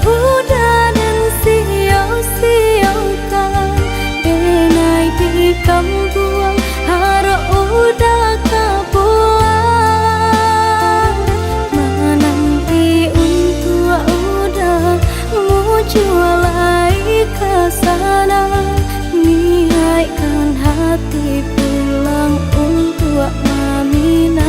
udah dan sia-siakan denai di kambuang haro udah kabuang menanti untuk udah muncul ke sana niatkan hati pulang untuk Mamina.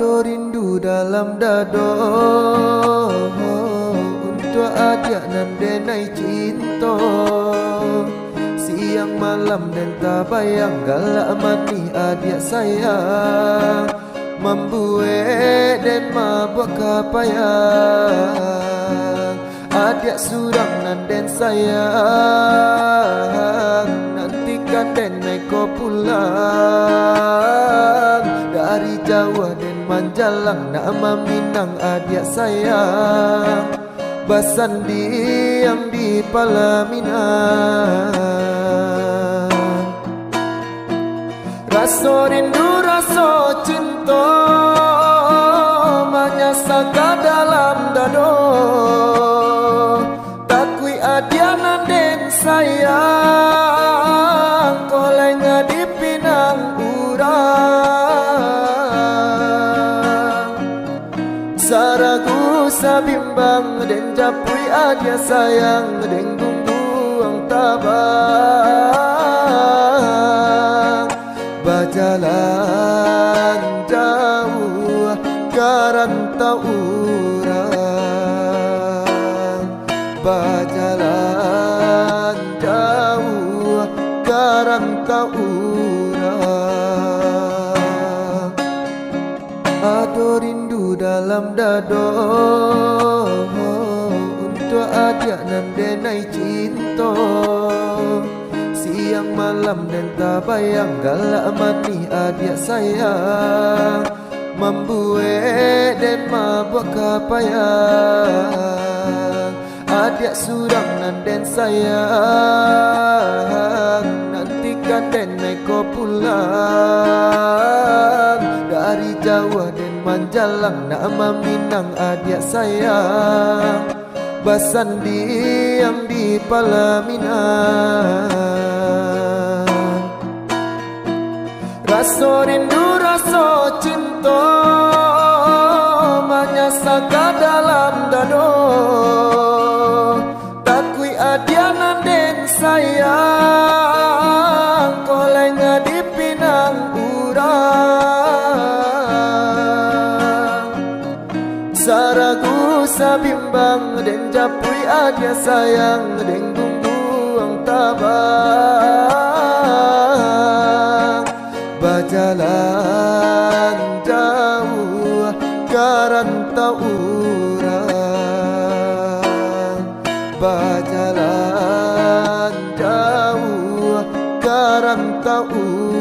Ada rindu dalam dado untuk adik nan denai cinta. Siang malam dan tak bayang galak mati adik sayang. Membuat dan mabuk kapayang. Adik surang nan den sayang. Nantikan den naik ko pulang. Dari Jawa dan Manjalang nama Minang adik sayang. Basandi yang di Palaminan. Rasa rindu rasa cinta menyasaka dalam dado. Takui adianan den sayang. Kolenga di pinang urang. Saragu sabimbang den japui adia sayang. Den gungguang tabang. Berjalan jauh karantau urang. Berjalan jauh karantau urang. Ada rindu dalam dado untuk adik nan denai cinta. Siang malam dan tak bayang galak mati adik sayang. Membuat dan mabuk kapayang. Adik surang nan den sayang. Nantikan den naik ko pulang. Dari Jawa dan Manjalang nama Minang adik sayang. Basandi yang di Palaminan. Rasa rindu rasa cinta menyasaka dalam dado. Takui adianan den sayang. Kolenga di pinang urang. Saragu sabimbang den japui adia sayang. Den gungguang tabang. Berjalan jauh karantau urang. Berjalan jauh karantau urang.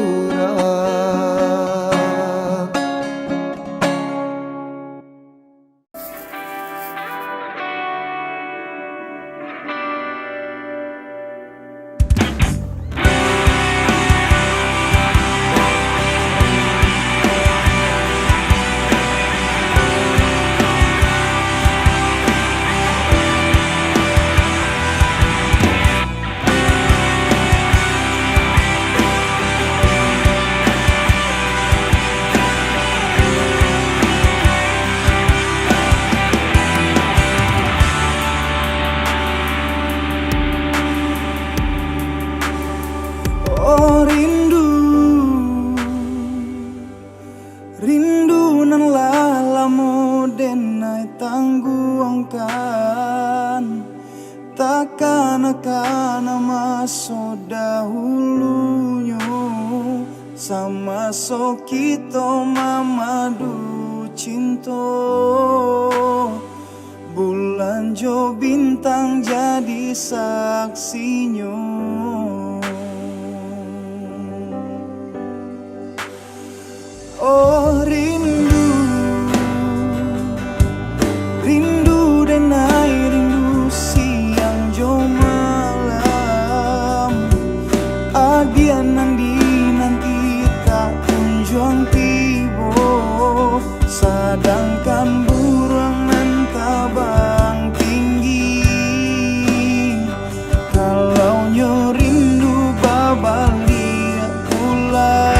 Oh rindu, rindu nan lalamu denai tangguangkan. Takkan akan masuk dahulunya. Sama so kita mamadu cinta. Bulan jo bintang jadi saksinya. Oh rindu, rindu denai rindu siang jo malam. Adian nanti tak kunjung tiba. Sedangkan burung nan tabang tinggi. Kalau nyo rindu babalik pulang.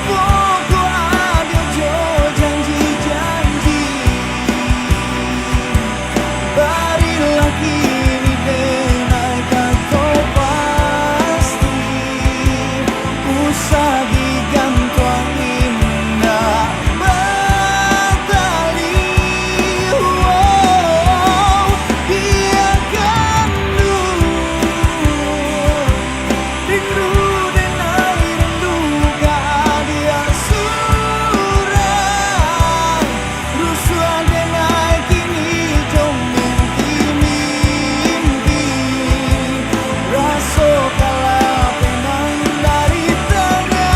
poko ada jo janji-janji. Barilah kini denai kata pasti, usah digantung indah batali. Biarkan dulu rindu denai rindu dia surang, rusua denai kini jom mimpi-mimpi, raso kalah penang dari tengah.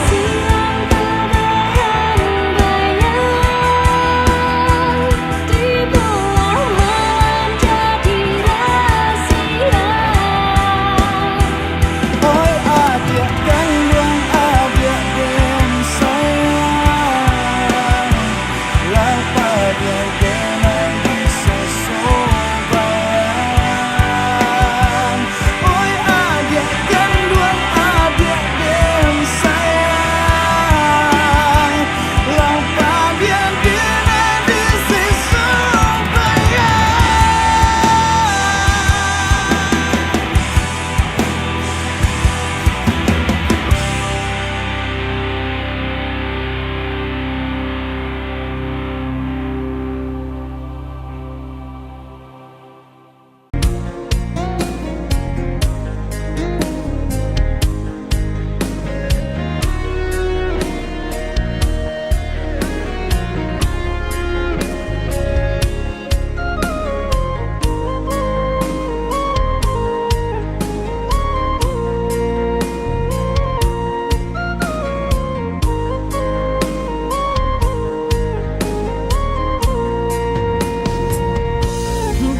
Siang terbayang-bayang di bola malam jadi rahasia. Oi adik kandung adik dan sayang, lapa dia denai bisa sobayang. Oi adik kandung adik dan sayang, lapa dia denai bisa sobayang.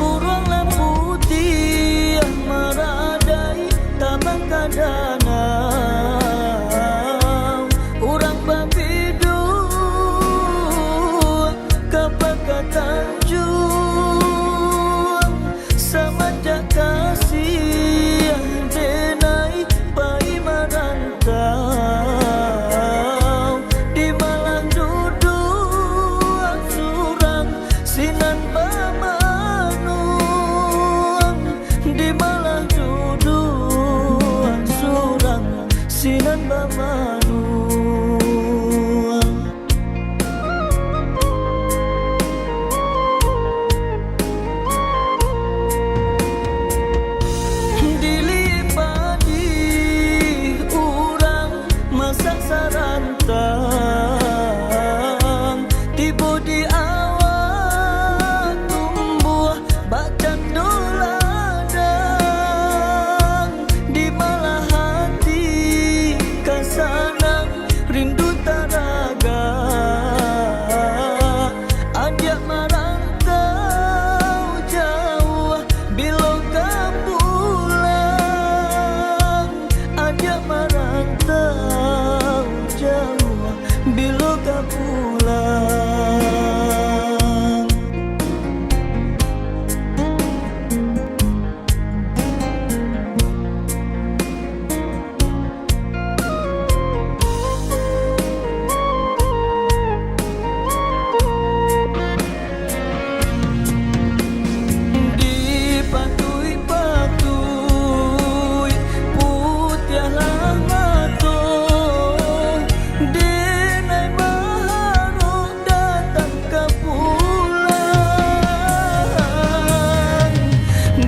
Burunglah putih yang meradai tabang kadanau, urang babidu kapaka Tanjung, samajak kasih yang denai pai marantau, di Malang duduk surang sinan Bamanung, di Malang duduk surang sinan Bamanung. Dilipadi urang masak sarantang, tiba di awak tumbuh bacan doladang, di malah hati kasanang rindu taraga, ajak merantau jauh bila kau pulang, ajak merantau jauh bila kau pulang. Dipatui-patui putiahlah matong, denai maharuk datang ke pulang,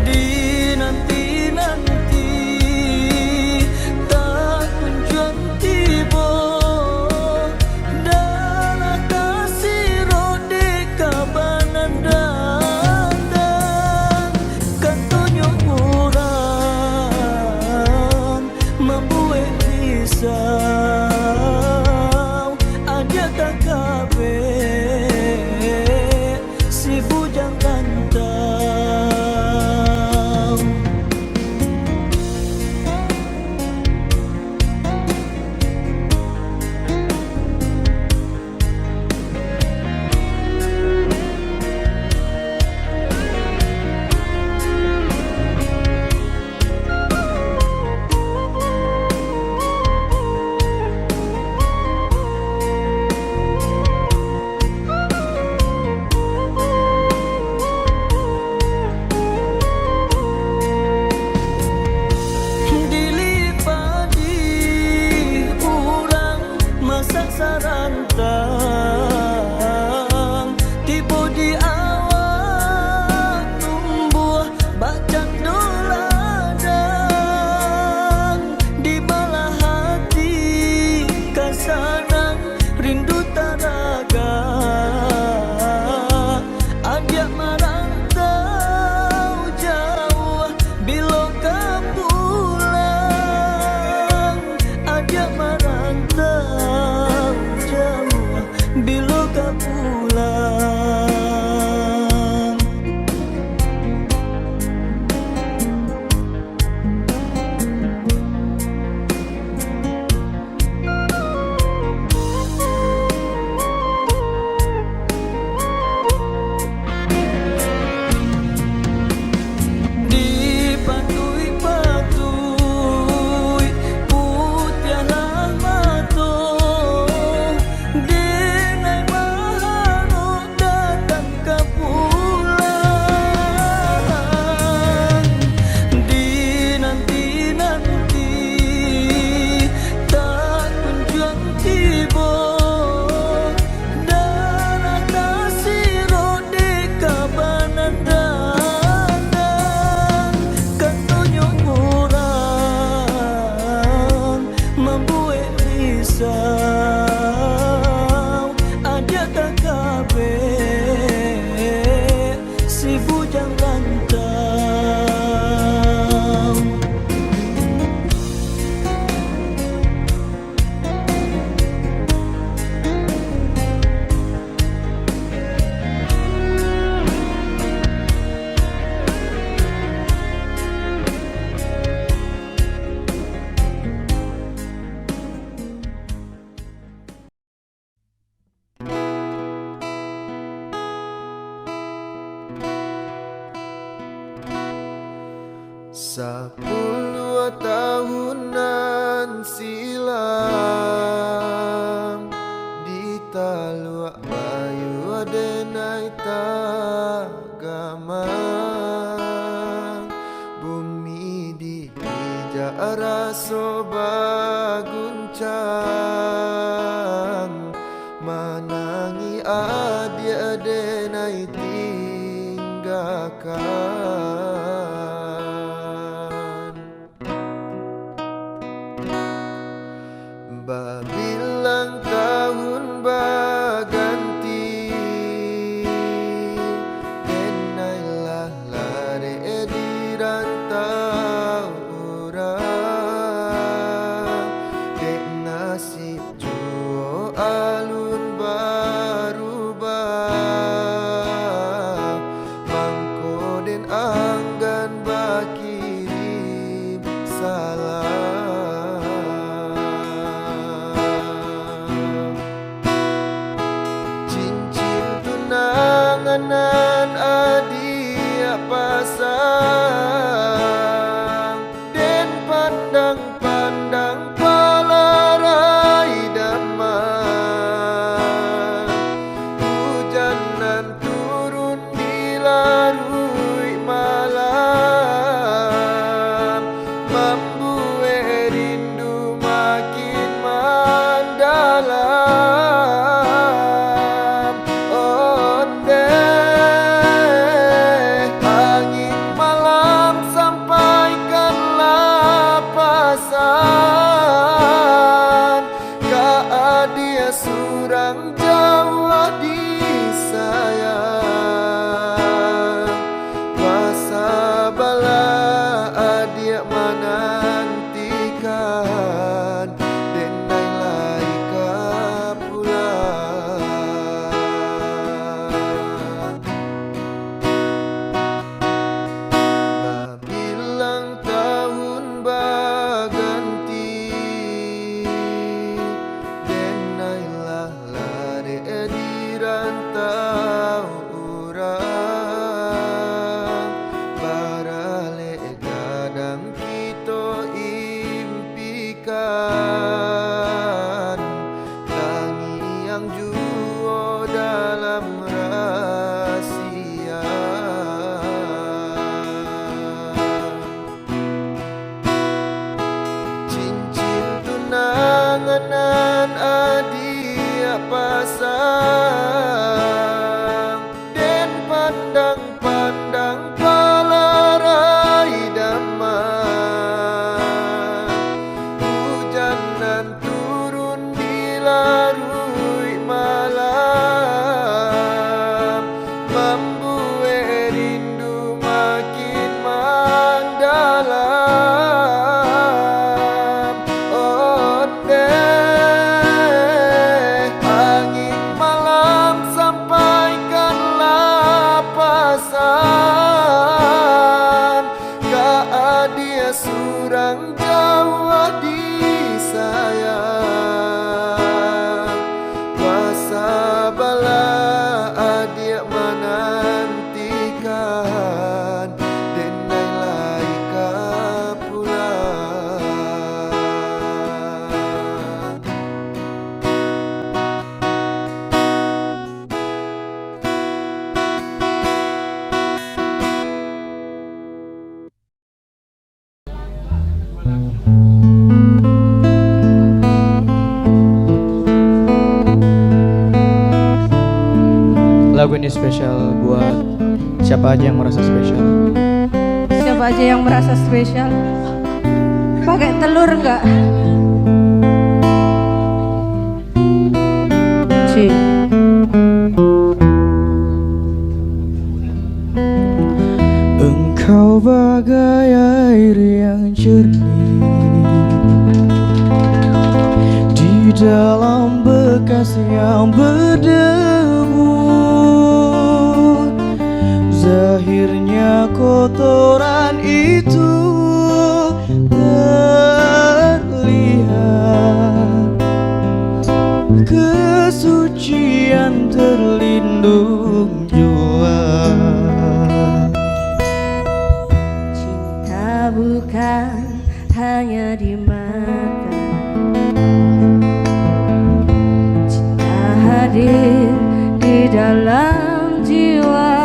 dinanti-nanti tak kunjung tiba, darah kasih rode kabanan dandang, kantonyo urang membuat risau, aja tak kabe si bujang rantau. rantau ada tak kabe si bujang rantau. Sepuluh tahunan silam di Taluk Bayu denai tagamang bumi di jara soba guncang manangi adia denai tinggalkan. Bilang tahun berganti denailah lari di rantau orang dek nasib juo alun berubah mangko den anggan bakirim salam. Nan adia pasang den pandang-pandang palarai damai hujanan turun di larui malam membuat rindu makin mendalam. Surang Jawa disayang masa bala adia menantikan denai laika pulang. Bilang tahun berganti di rantau orang barale kadang kita impikan tangi yang juo dalam rahasia cincin tunangan adia pasang den pandang-pandang palarai damai hujanan turun di larui malam membuat rindu makin mendalam. Oh angin malam sampaikanlah pesan keadia surang Jawa disayang masa bala adia menantikan denai laika pulang. Lagu ini spesial buat siapa aja yang merasa spesial. Siapa aja yang merasa spesial? Pakai telur enggak? bagai air yang jernih di dalam bekas yang berdebu. Zahirnya kotoran itu terlihat, kesucian terlindung jua. Cinta bukan hanya di mata, cinta hadir di dalam jiwa.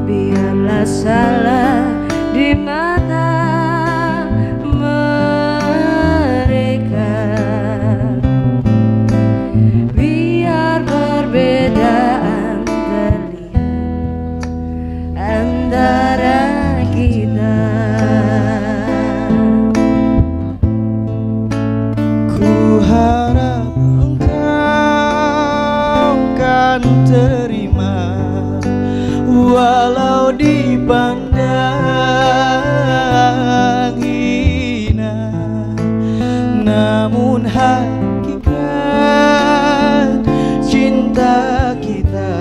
Biarlah salah di mata mereka, biar perbedaan terlihat antara kita. Ku harap engkau kan terima, walau dipandang hina, namun hakikat cinta kita,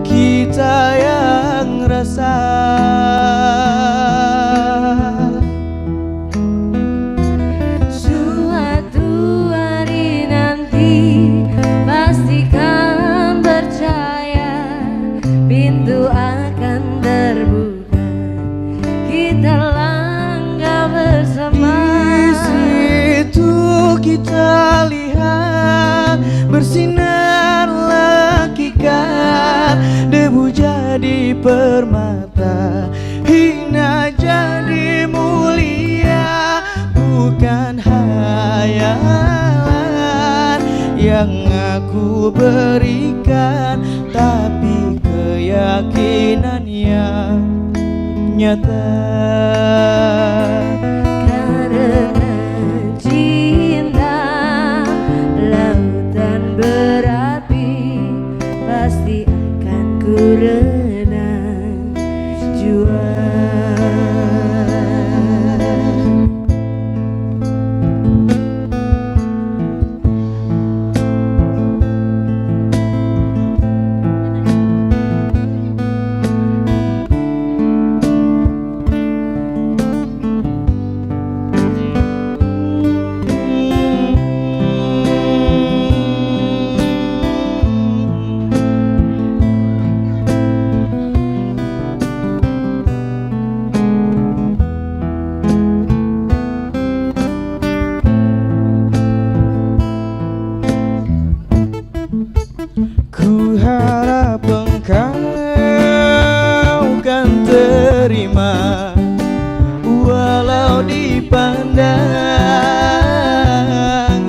kita yang rasa. Suatu hari nanti pastikan percaya, pintu akan terbuka, kita langkah bersama. Di situ kita lihat bersinar hakikat, debu jadi permata, hina jadi mulia. Bukan hayalan yang aku berikan, tapi keyakinan yang nyata. Karena cinta lautan berapi, pasti akan ku renang jua. Ku harap engkau kan terima, walau dipandang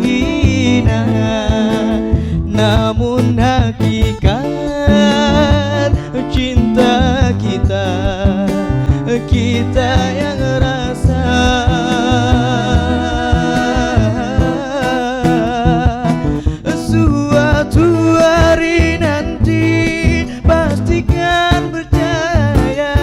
hina, namun hakikat cinta kita, kita yang rasa. Suatu hari nanti pastikan percaya,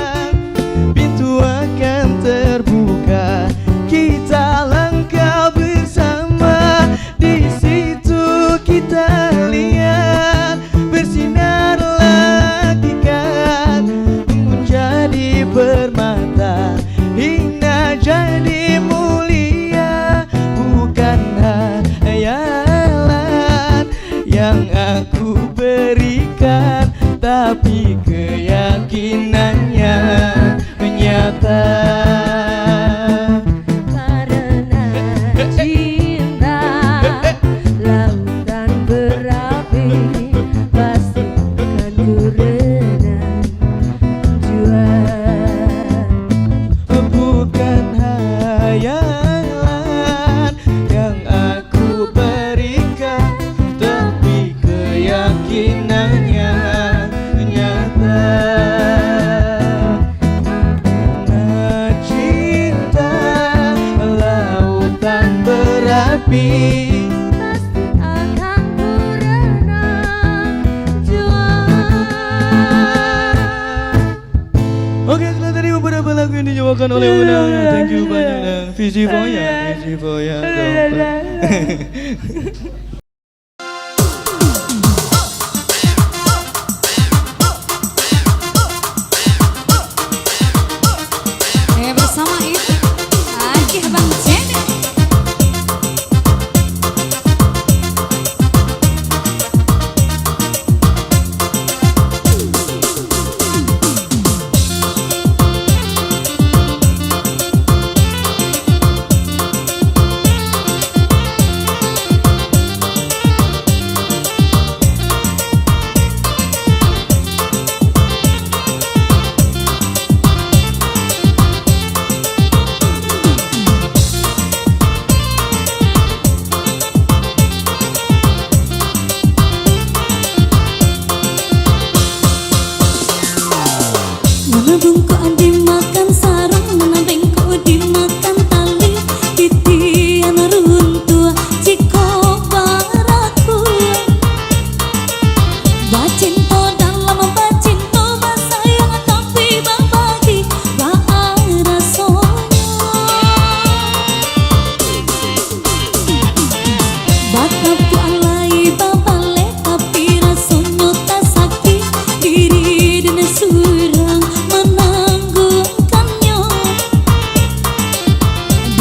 pintu akan terbuka, kita langkah bersama. Di situ kita lihat bersinar hakikat, menjadi permata, hina jadi mulia. Bukan hayalan yang aku berikan, tapi keyakinannya nyata. Karena cinta lautan berapi, pasti akan ku renang jua. Bukan hayalan yang aku berikan, tapi keyakinannya nyata. Karena cinta lautan berapi, Pasti akan ku renang jua. yang dijawakan oleh pemenangnya. Thank you banyak dan visi foya dompet. Bersama itu Aki Abang Cene. Mana bungkuk dimakan sarung, mana bengkok dimakan tali. Titian runtuh ciko baraku. Bacinto dalam bacinto, basayang tapi babagi baara sonya. Batapu alai babale tapi rasonyo tak sakit. Diri dan surang menangguhkannya.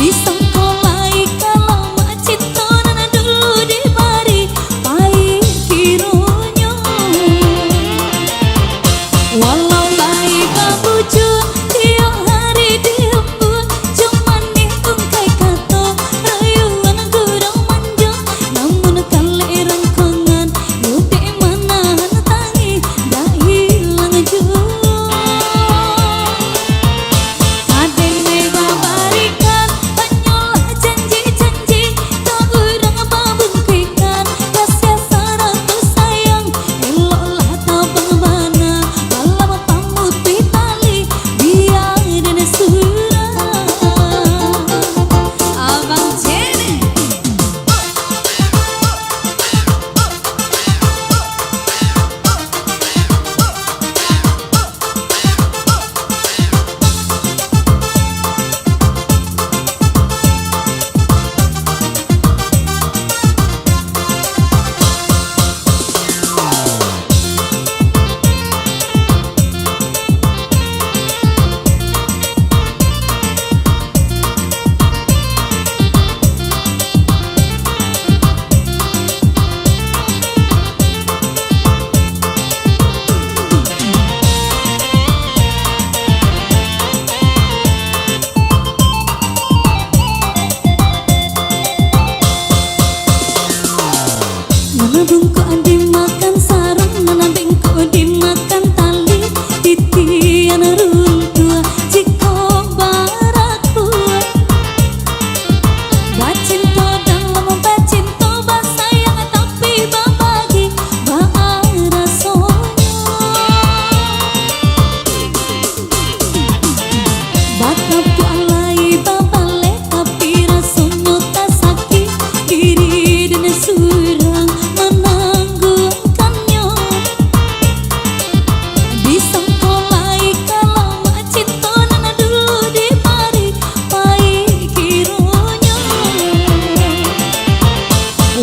Disangkolai kalau mak cinta nana dulu dibari pai kironya. Walau baik kabuju tiap hari diembun, cuman diungkai kata rayuan kurang manja. Namun kali rangkongan yuti mana tangi dah hilang jua. Kadang mega barikan banyolah janji-janji, tak urang babungkikan kasih saratus sayang. Eloklah tabang mana malam pamutih tali biar dan surah. Abang Cene. Mana bungkuk dimakan sarung, mana bengkok dimakan tali. Titian runtuh ciko baraku. Bacinto dalam bacinto, basayang tapi babagi baara sonya. Batapu alai babale tapi rasonyo tak sakit. Diri dan surang menangguhkannya. Disangkolai kalau mak cinta nana dulu dibari pai kironya.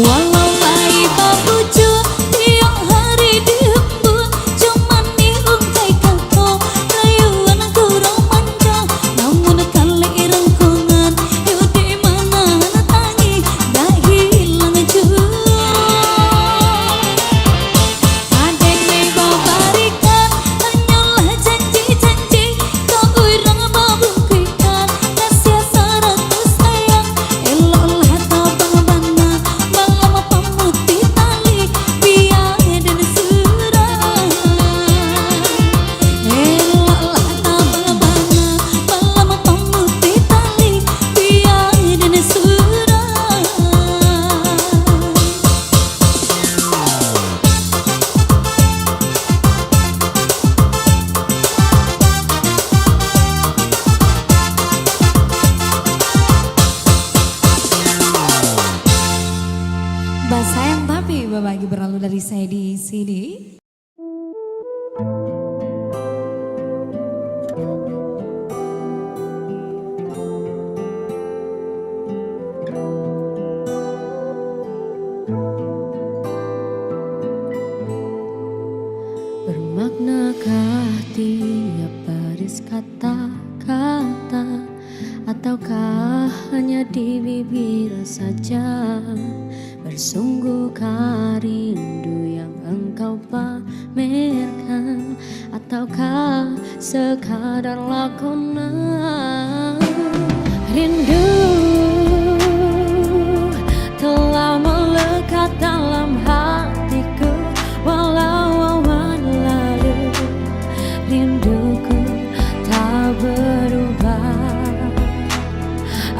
Walau baik babuju tiap hari diembun, cuman diungkai kata rayuan kurang manja. Namun kali rangkongan yuti mana tangi dah hilang jua. Kadang mega barikan banyolah janji-janji, tak urang babungkikan kasih saratus sayang. Eloklah tabang mana malam pamutih tali biar dan surah. Eloklah tabang mana malam pamutih tali biar dan surah. Basayang tapi babagi berlalu dari saya di sini. Ataukah hanya di bibir saja bersungguhkah rindu yang engkau pamerkan, ataukah sekadar lakonan? Rindu telah melekat dalam hatiku walau awan lalu. Rinduku tak berubah,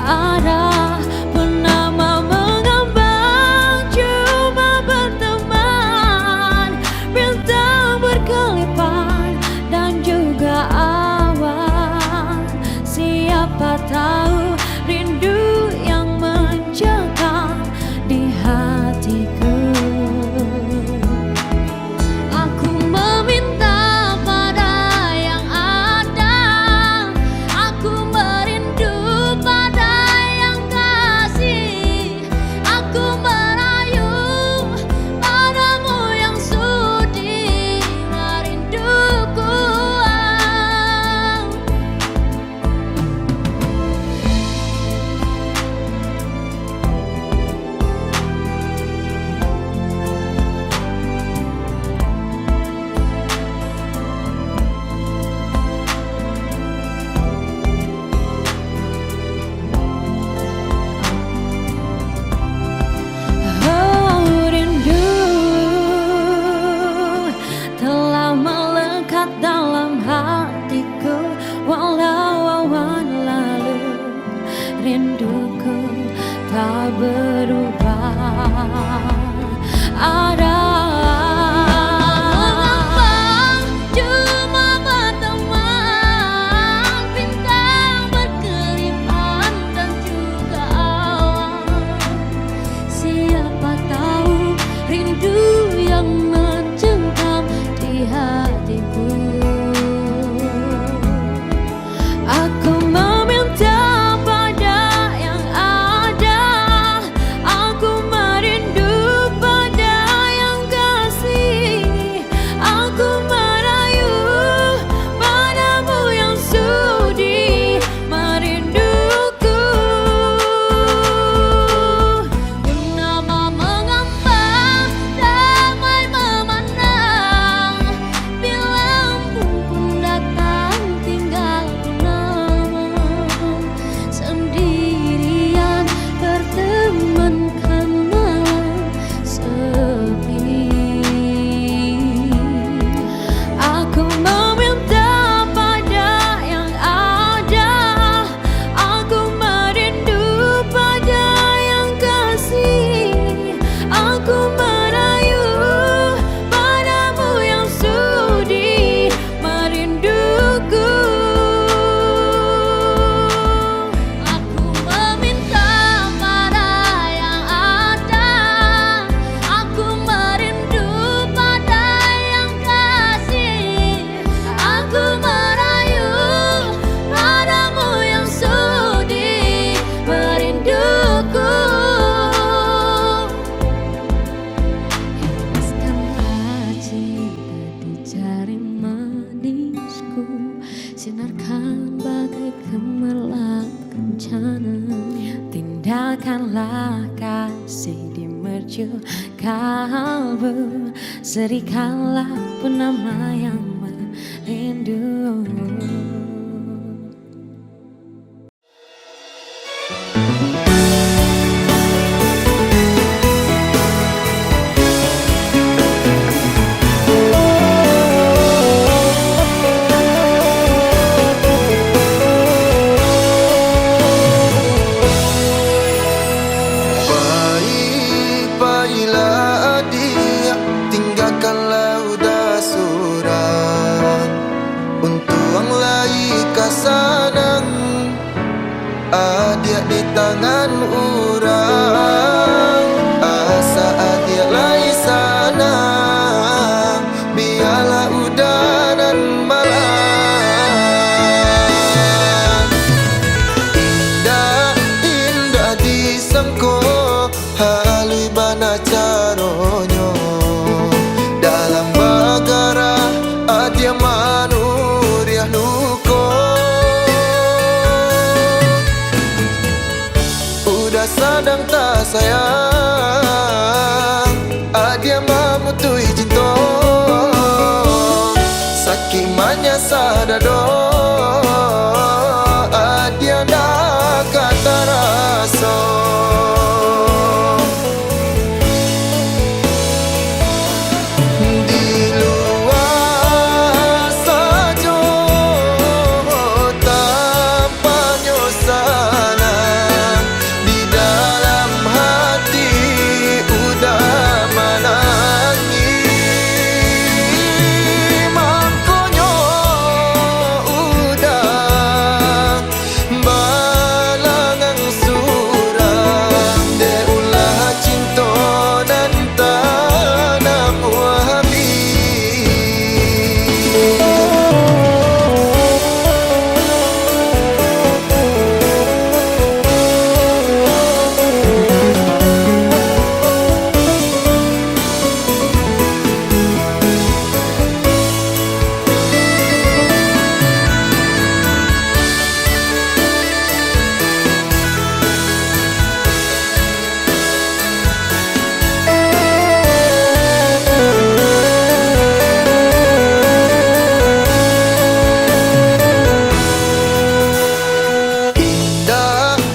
ada bernama mengambang, cuma berteman, bintang berkelipan dan juga awan. Siapa tahu rindu yang mencekam di hatiku. Aku meminta pada yang ada, aku merindu pada yang kasih, aku merayu padamu yang sudi merinduku. Oh, rindu telah melekat dalam hatiku walau awan lalu. Rinduku tak berubah, ada mengambang, cuma berteman, bintang berkelipan dan juga awan. Siapa tahu rindu yang mencengkam di hatiku. Aku meminta pada yang ada, aku merindu pada yang kasih, aku merayu padamu yang sudi merinduku. Bernama mengambang, damai memandang, bila embun pun datang tinggalkan nama. Sendirian bertemankan malam sepi. Aku meminta pada yang ada, aku merindu pada yang kasih, aku merayu padamu yang sudi merinduku. Aku meminta pada yang ada, aku merindu pada yang kasih, aku merayu padamu yang sudi merinduku. Hembuskanlah cinta di jari manisku, sinarkan bagai gemerlap kencana. Tindakanlah kasih di mercu kalbu, serikanlah penama yang merindu. Baik-baiklah dia, tinggalkanlah udah surang. Untuang lai kasanang, adia di tangan orang. Asa adia lai sana, biarlah udanan malam. Indah, indah disangko, halui bana caronyo. Dalam bagara adia manuriah nuko. sadang tak sayang, dia mamutui cinta. Sakit manya sadado, dia dah kata rasa. Di luar saja tanpa nyosanan, di dalam hati udah menangis. Makanya udah balangan surang, dia ulah cinta dan tanam wahabi.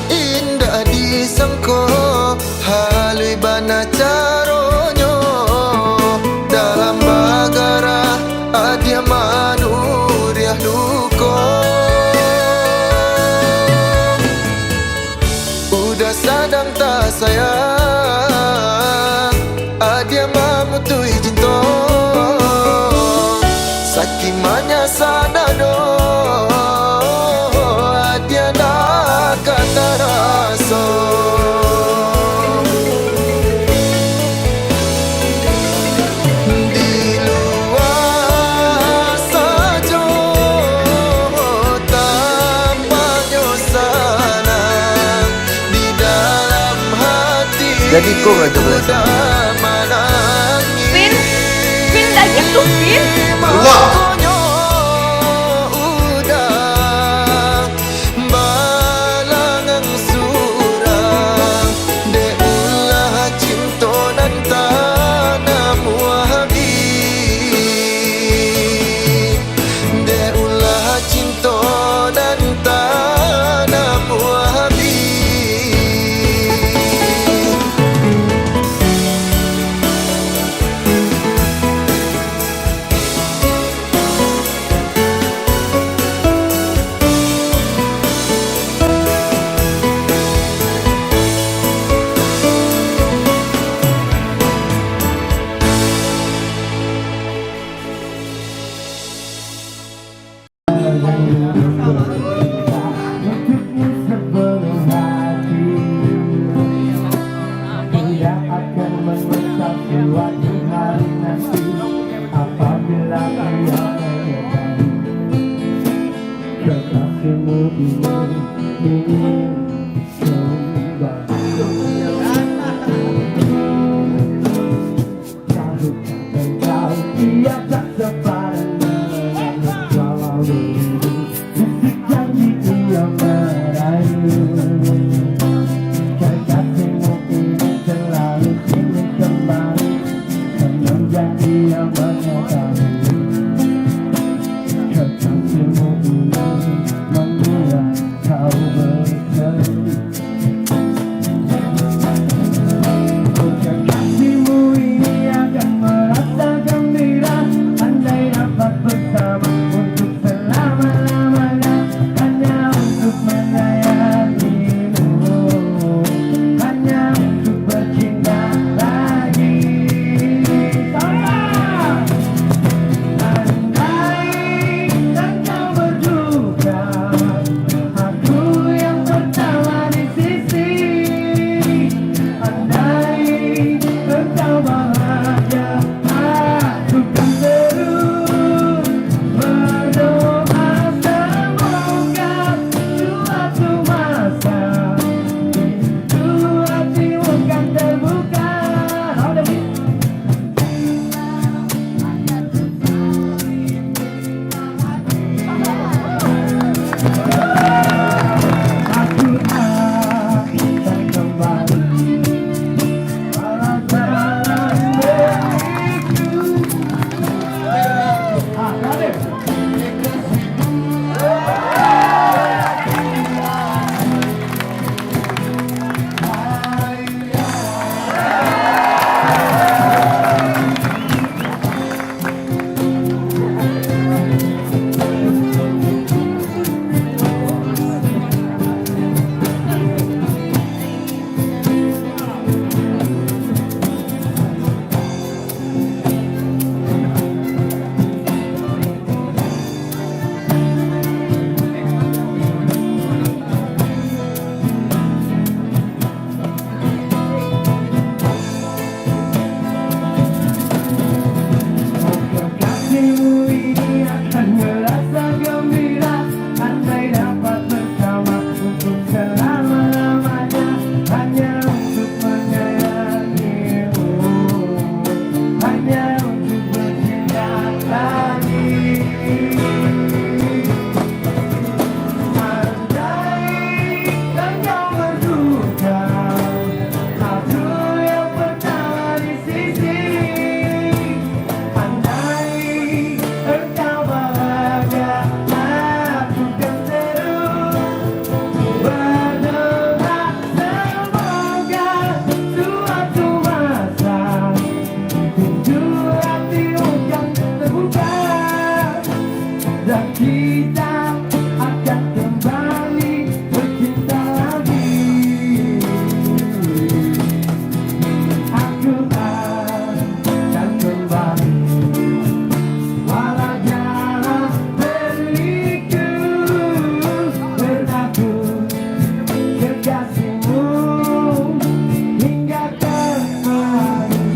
Indah disangka halui bana caronyo, dalam bagara dia manuriah luka. Udah sadang tak sayang, dia mamutui cinta. Sakit manya sadado, dia dah kata rasa. Di luar saja tanpa nyosanan, di dalam hati Jadi kau raja belasang. udah menangis. Pin dah gitu, Pin. Makanya udah balangan surang, dia ulah cinta dan tanam wahabi. Dia ulah cinta dan tanam wahabi. Tidak akan menyesal suatu hari nanti apabila ia menyadari kekasihmu ini kembali. Tahukah engkau dia tak sepadan dengan walau dulu bisik janji ia merayu. Kekasihmu ini selalu ingin kembali, semenjak dia menyadari kekasihmu ini membuat kau berhenti. dan kau berduka. Aku yang pertama di sisi. Andai engkau bahagia, aku kan terus berdoa. Semoga suatu masa pintu hatimu kan terbuka dan kita akan kembali bercinta lagi. Aku akan kembali walau jalan berliku berlaku kekasihmu hingga kemari.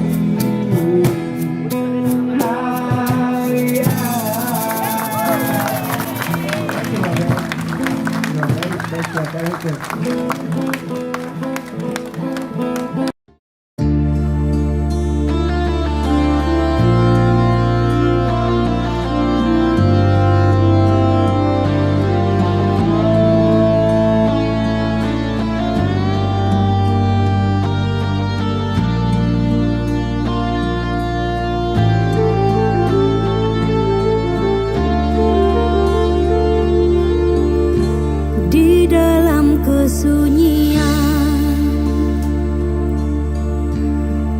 Di dalam kesunyian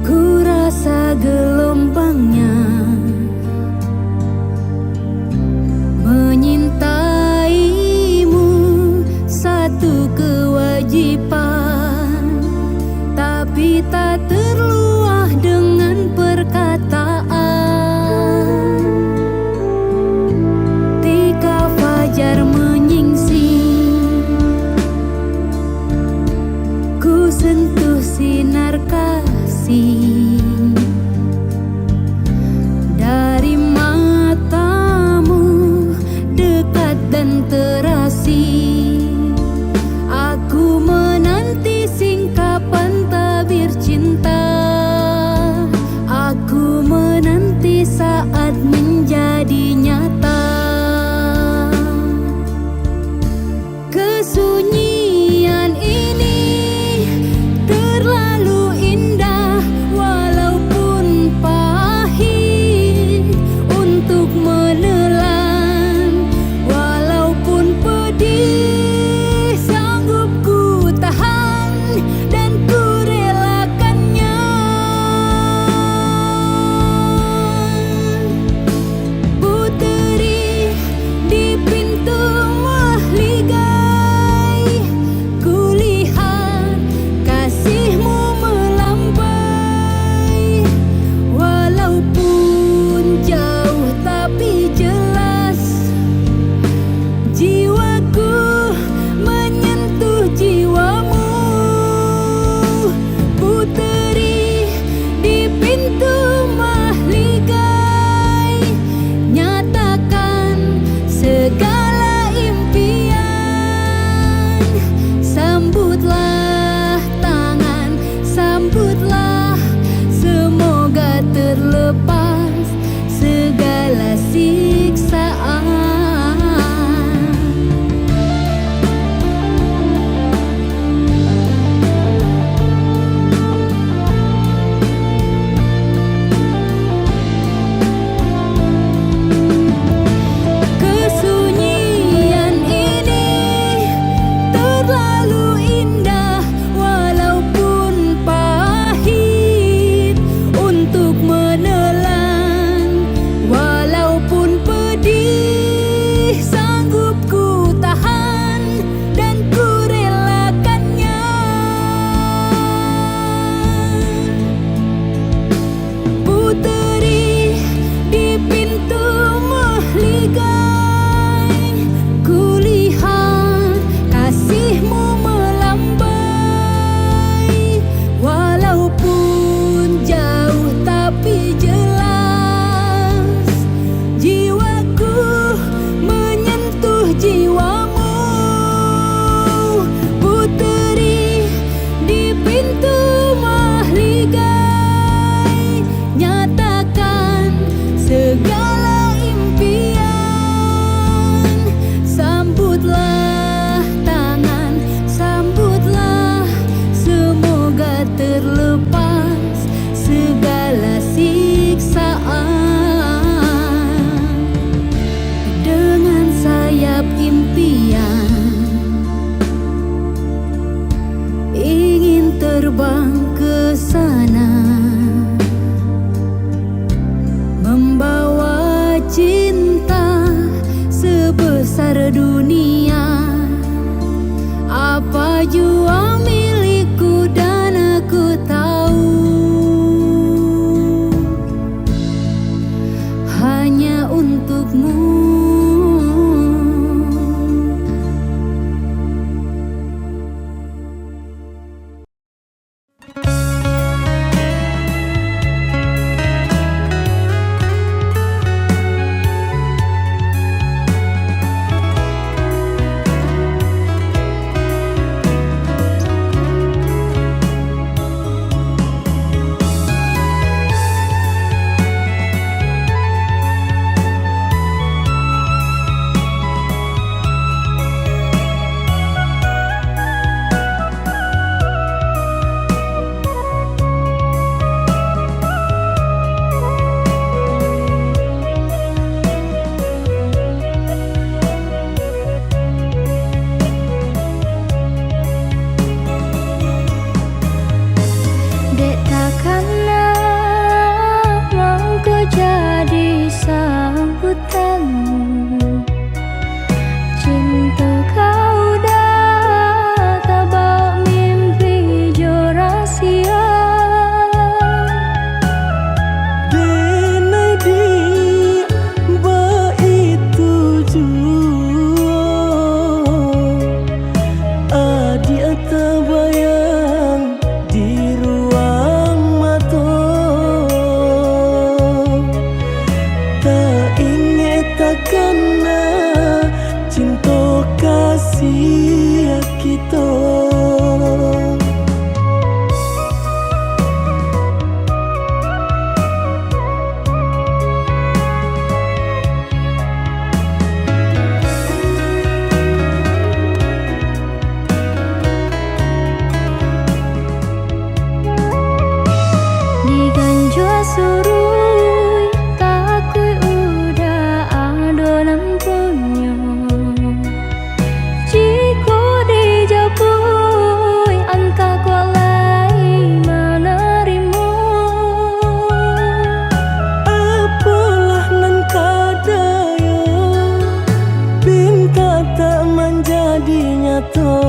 ku rasa gelombangnya menyintaimu satu kewajiban, tapi tak terluah dengan perkataan. Ketika fajar menyingsing, ku sentuh sinar kasih dari matamu, dekat dan terasih. Aku menanti singkapan tabir cinta. Aku menanti saat menjadi nyata. Kesunyian ini terlalu indah. terbang ke sana, membawa cinta sebesar dunia. Apa jua milikku dan aku tahu, hanya untukmu. Dek takkanlah mau kau jadi sambutanmu. Cinta kau dah tabak mimpi jo rahasia. Denai di ba itu jua adik terbayang di ruang mata. Tak ingat takkan cinta kasih kita. Diganjua surui takui udah adonan punya. Jika dijapui angka kualai menerima. Apalah nan kadaya pinta tak menjadi nyata.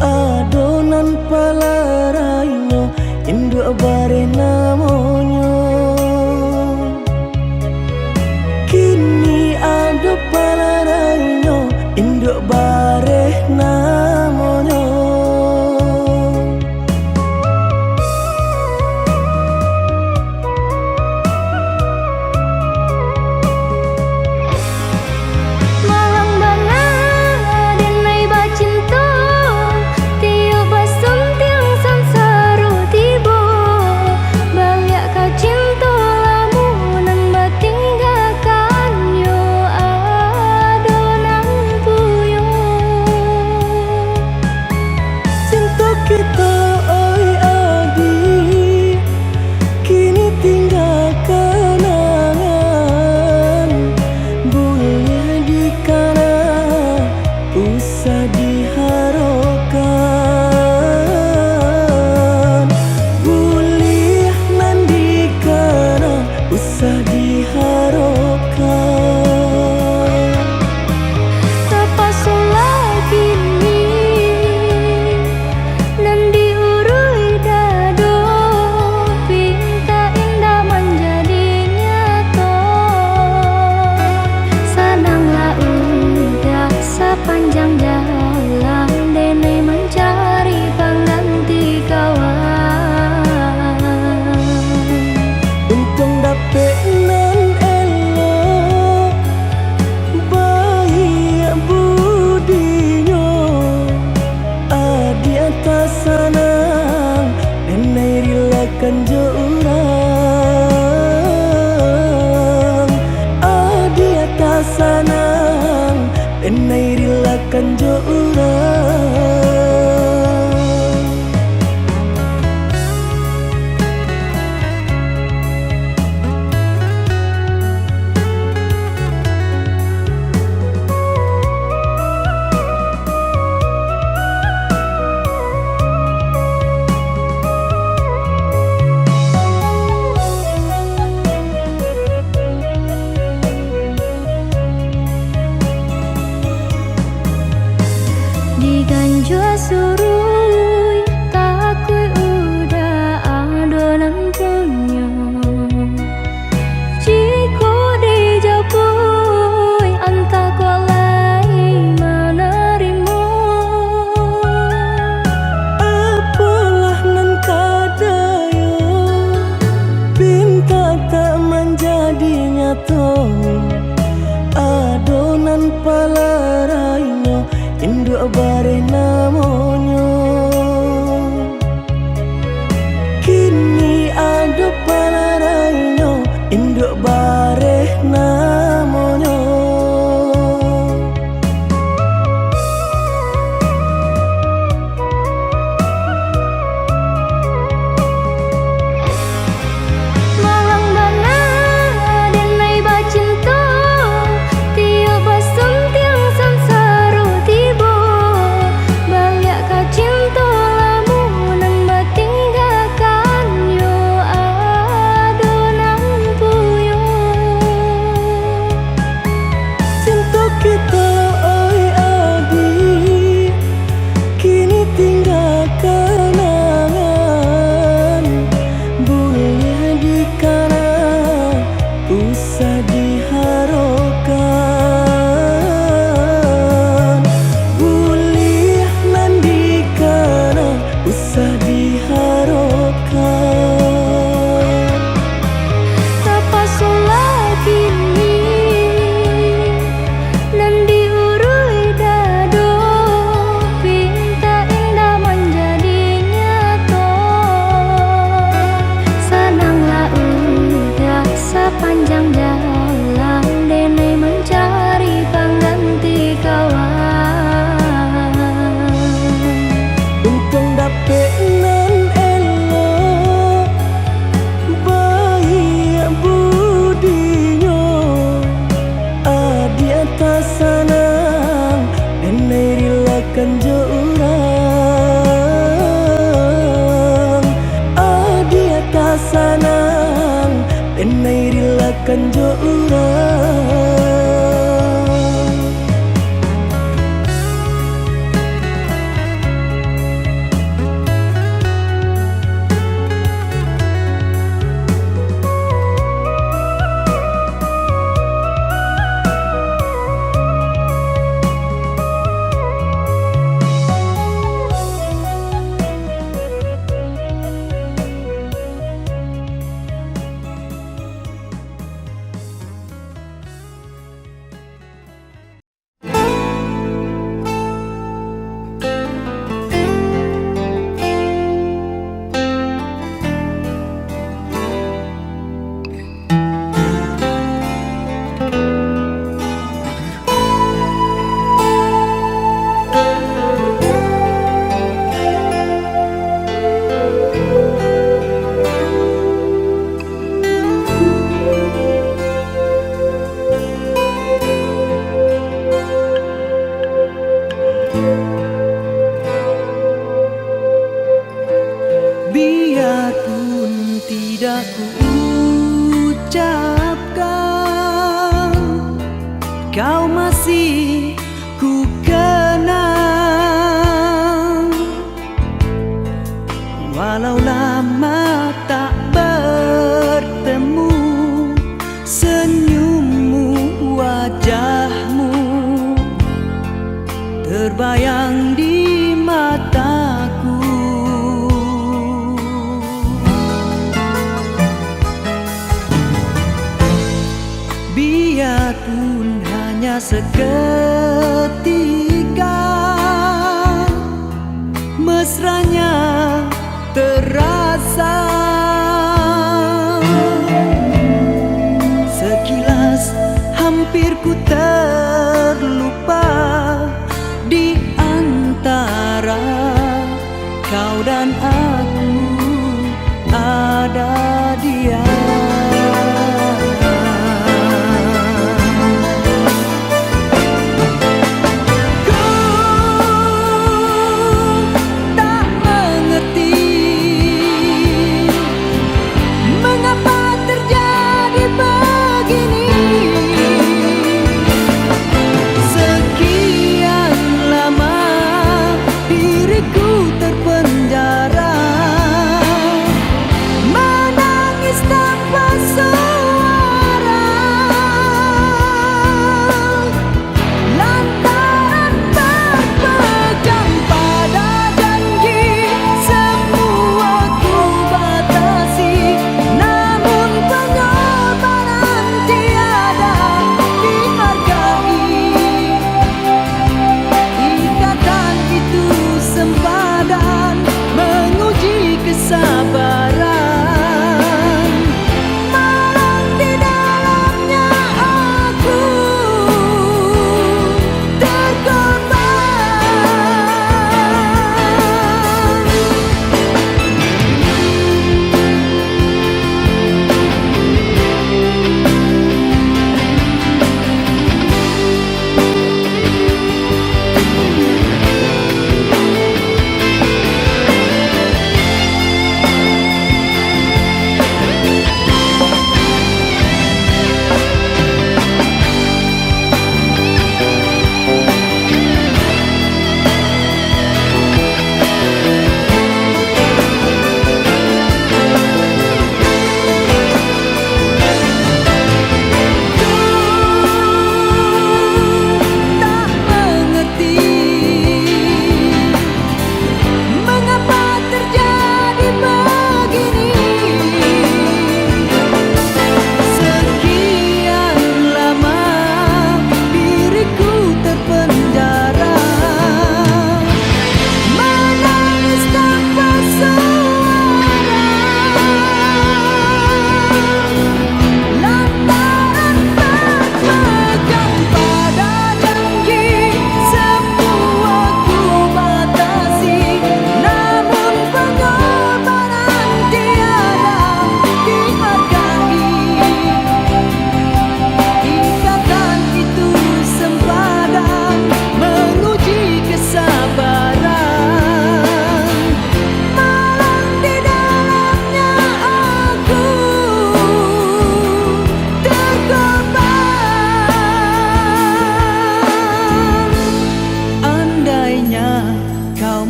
Adonan palarainya induk bare namanya. Kini ada palarainya induk bare namanya. Malang banget denai bacinta, tiup basum tiang sansaru tiba. Balik kau cinta lamunan batinggalkan yo adonan puyo. Cinta kita oi adik kini tinggal kenangan. Boleh dikana usah diharapkan. Boleh nan dikana usah diharapkan. Terpaksalah kini dan diurui dado, pinta indah menjadi nyata. Senanglah udah sepanjang jalan denai mencari pengganti kawan. Untung dapet nan elok baik budinya. Adi atas sanang denai rilakan jo urang. Adi atas sanang denai rilakan jo urang. ganjo surui takui udah adonan punya jiko dijapui anta kolai menerima apalah nan kadayo pinta tak menjadi nyata adonan palarainyo induk bare namonyo kini ado palarainyo induk bare namonyo malang bana denai bacinta tiyo basum tiang samsaru tibo balik ka cinta lamunan batinggalkan yo adonan puyo cinta kita oi adi kini tinggal kenangan boleh dikana usah diharapkan boleh nandikana usah diharapkan Tapa sola kini nan diurui dado pinta indah menjadi nyata senanglah udah sepanjang jalan denai mencari pengganti kawan untung dapet nan elok baik budinyo adi atas sanang denai rilakan jo urang adi atas sanang denai rilakan jo urang biarpun tidak ku ucapkan kau masih ku kenang walau lama tak bertemu senyummu wajahmu terbayang di mataku biarpun hanya seketika mesranya terasa sekilas hampir ku terlupa di antara kau dan aku ada dia.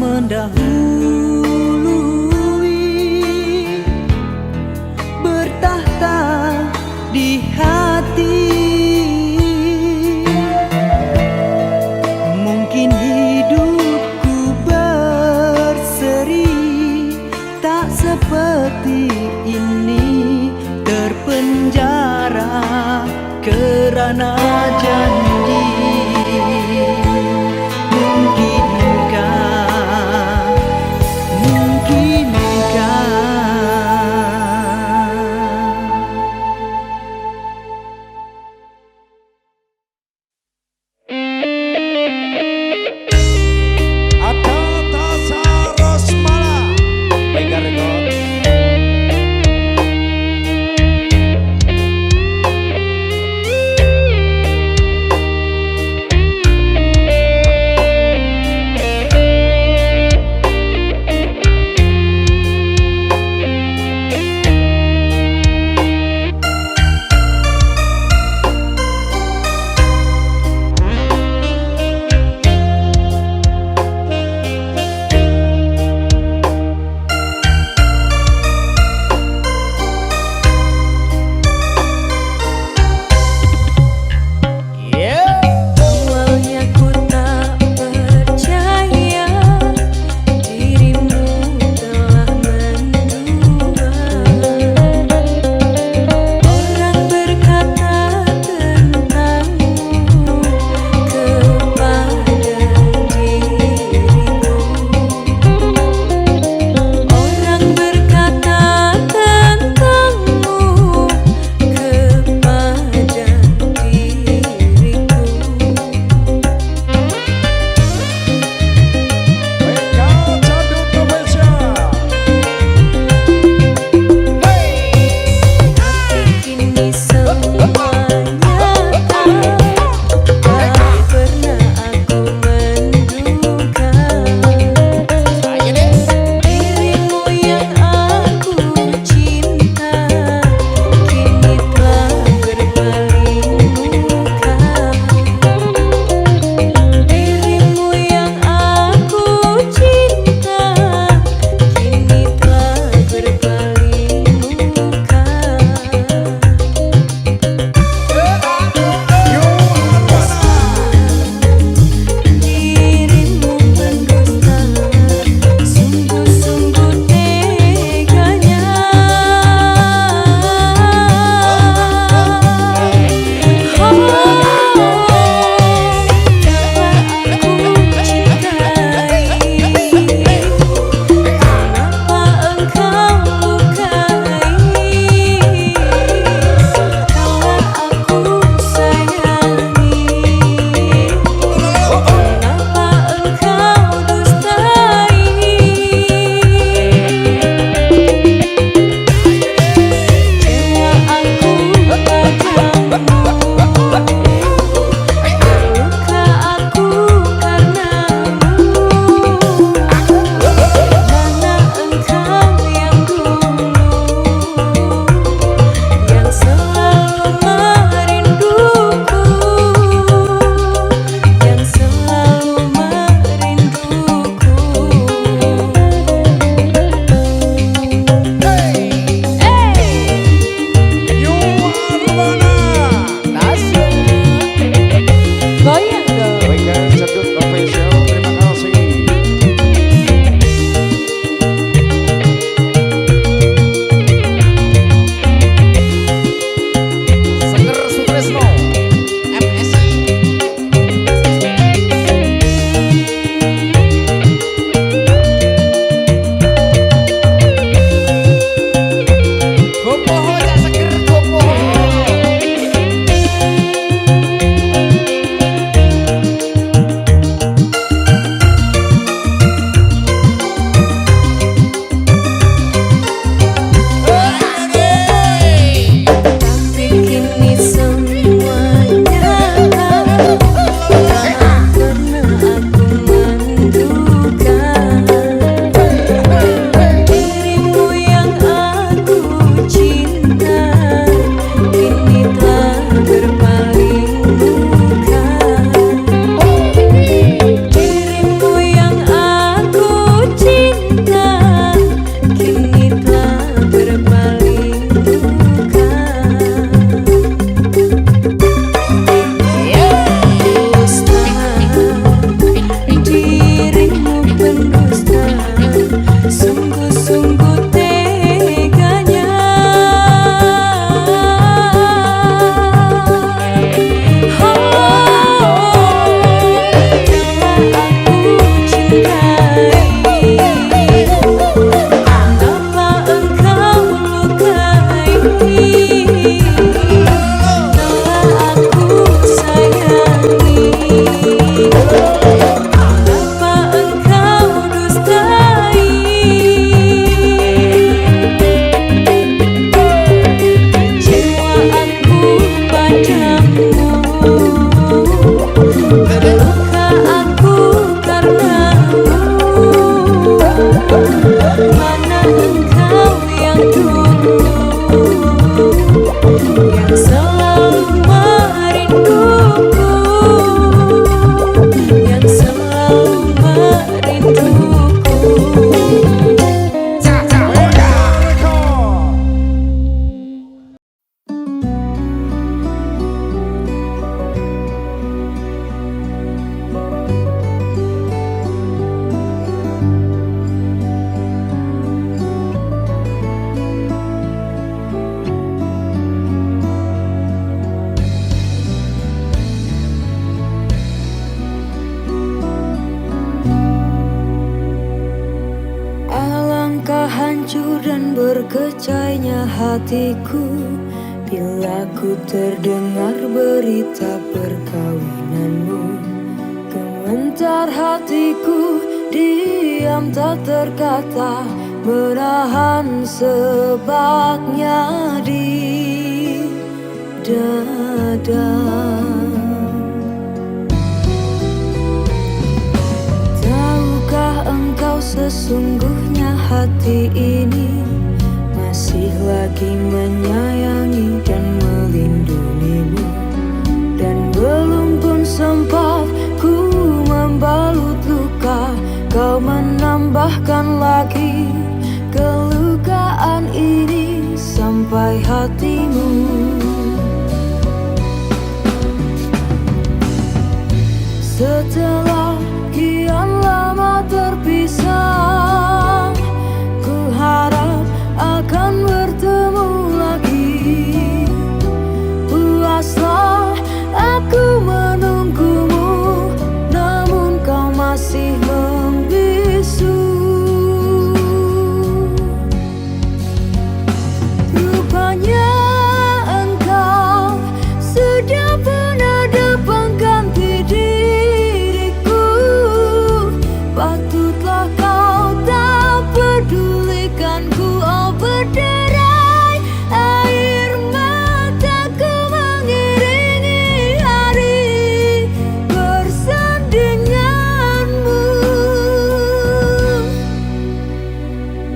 mendahului, bertahta di hati. Mungkin hidupku berseri, tak seperti ini, terpenjara kerana janji. Mungkinkah Mana engkau yang dulu, yang selalu merinduku, yang selalu merinduku. Alangkah hancur dan berkecainya hatiku bila ku terdengar berita perkawinanmu. Gementar hatiku, diam tak terkata, menahan sebabnya di dada. Tahukah engkau sesungguhnya hati ini masih lagi menyayangi dan melindungimu, dan belum pun sempat ku membalut luka, kau menambahkan lagi kelukaan ini sampai hatimu. Setelah kian lama terpisah, ku harap akan bertemu lagi. Puaslah aku menunggumu, namun kau masih membisu. Rupanya engkau sudah pun ada pengganti diriku. Patutlah kau tak pedulikanku, oh berderai air mataku mengiringi hari bersandinganmu.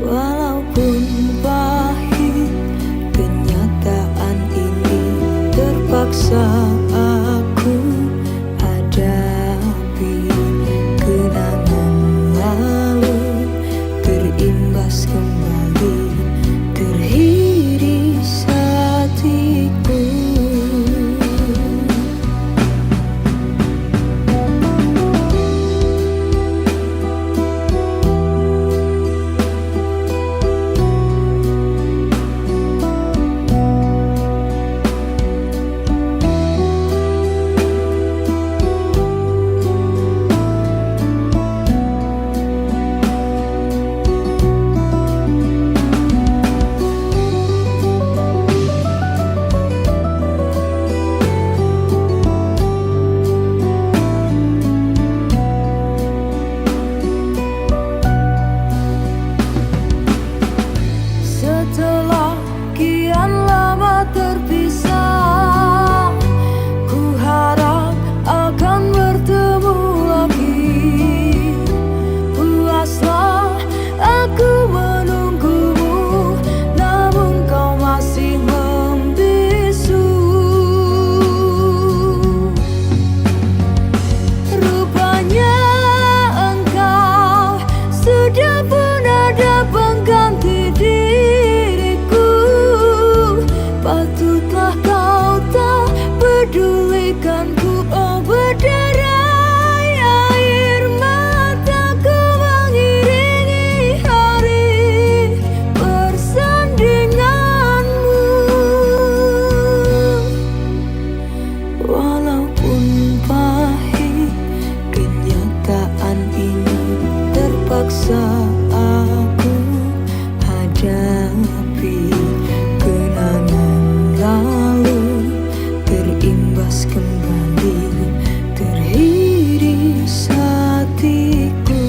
Walaupun pahit kenyataan ini, terpaksa aku hadapi. Kenangan lalu terimbas kembali, teriris hatiku. Setelah kian lama terpisah, ku harap akan bertemu lagi. Puaslah aku menunggumu, namun kau masih membisu. Rupanya engkau sudah pun ada pengganti diriku. Patutlah kau tak pedulikanku, oh berderai air mataku mengiringi hari bersandinganmu. Walaupun pahit kenyataan ini, terpaksa aku hadapi. Kenangan lalu terimbas kembali, teriris hatiku.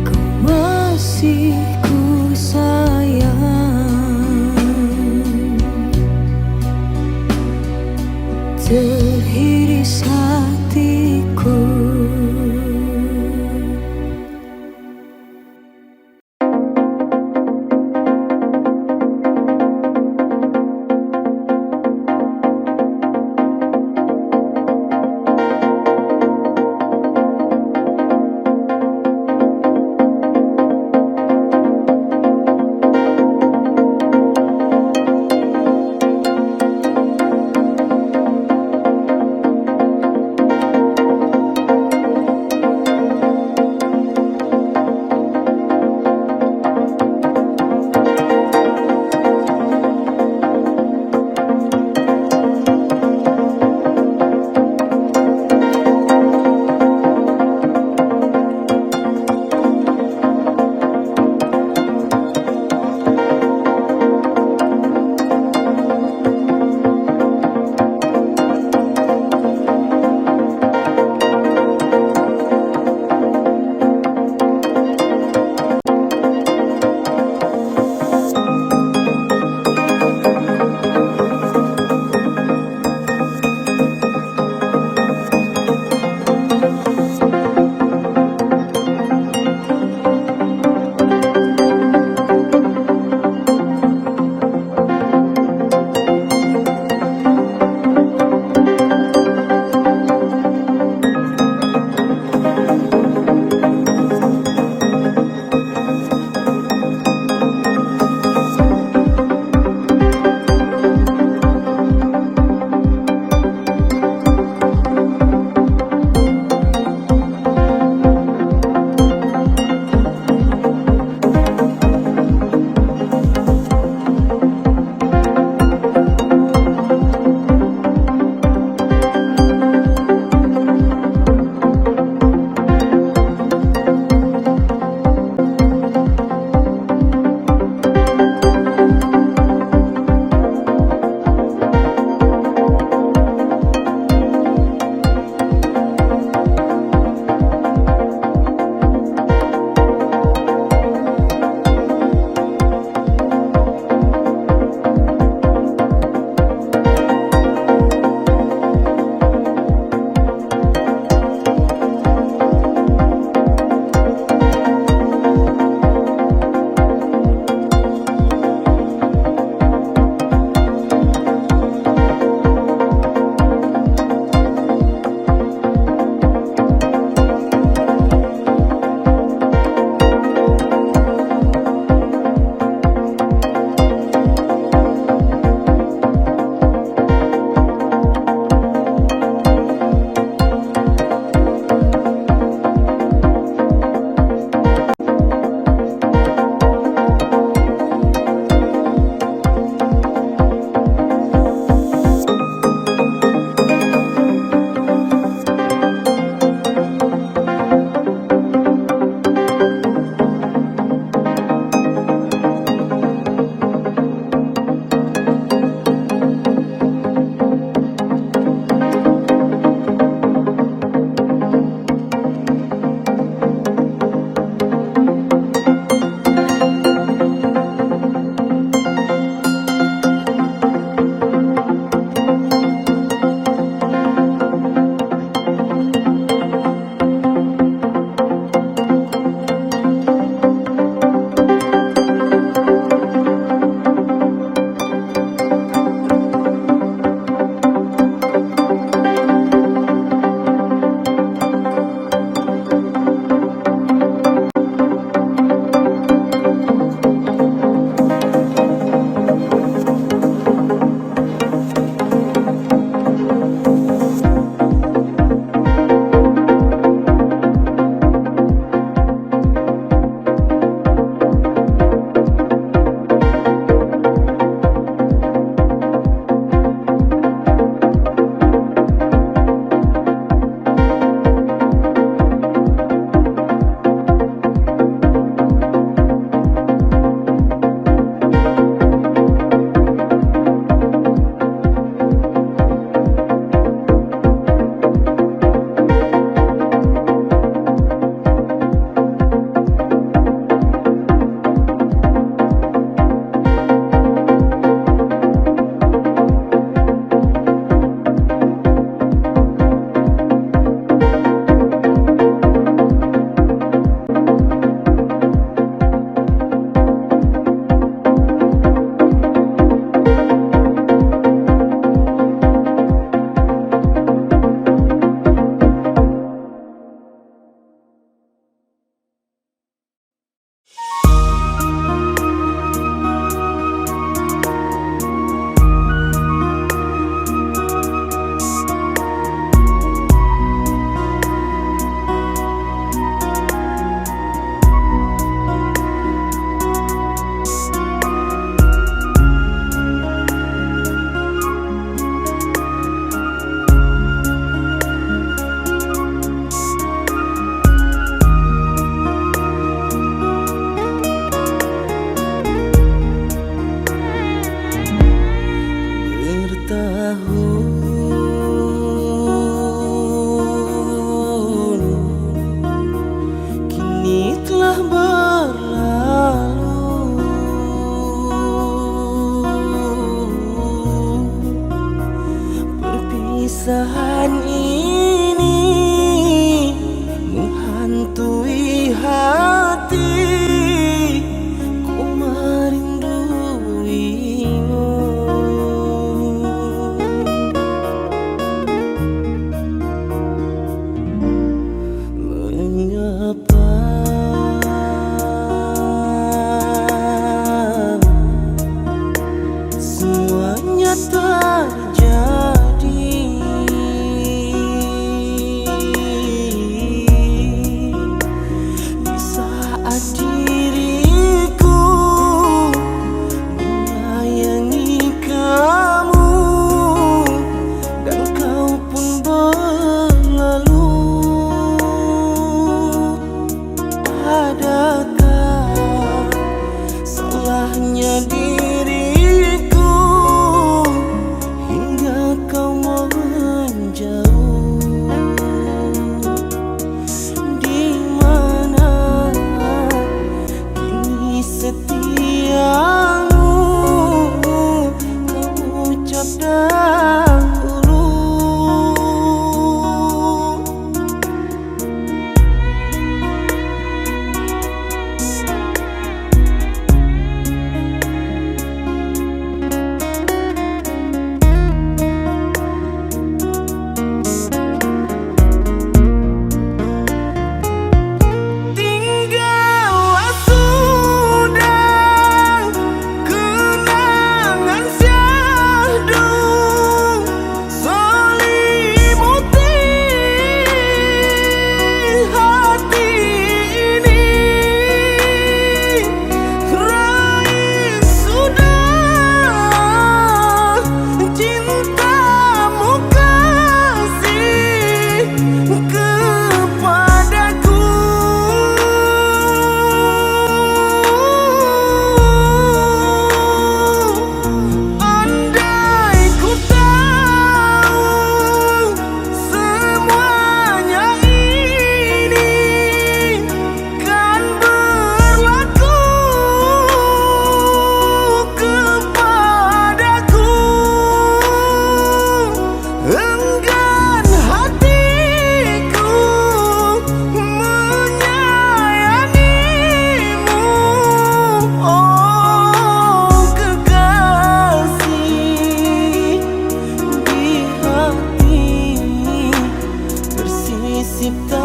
Kau masih ku sayang, teriris hatiku.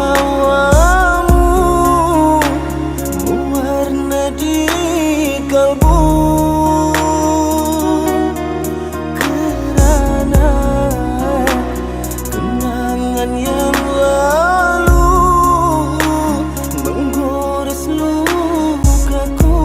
tawamu mewarna di kalbu, kerana kenangan yang lalu menggores lukaku.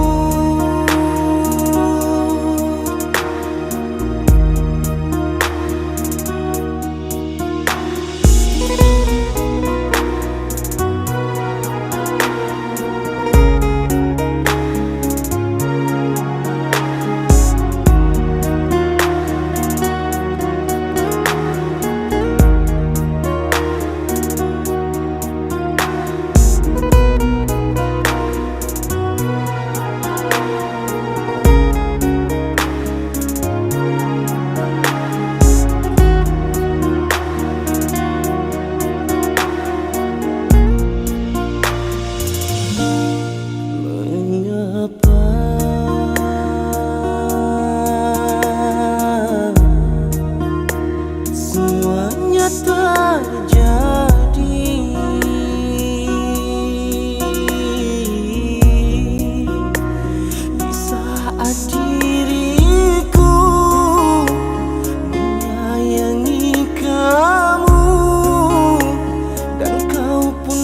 Mengapa semuanya terjadi di saat diriku menyayangi kamu dan kau pun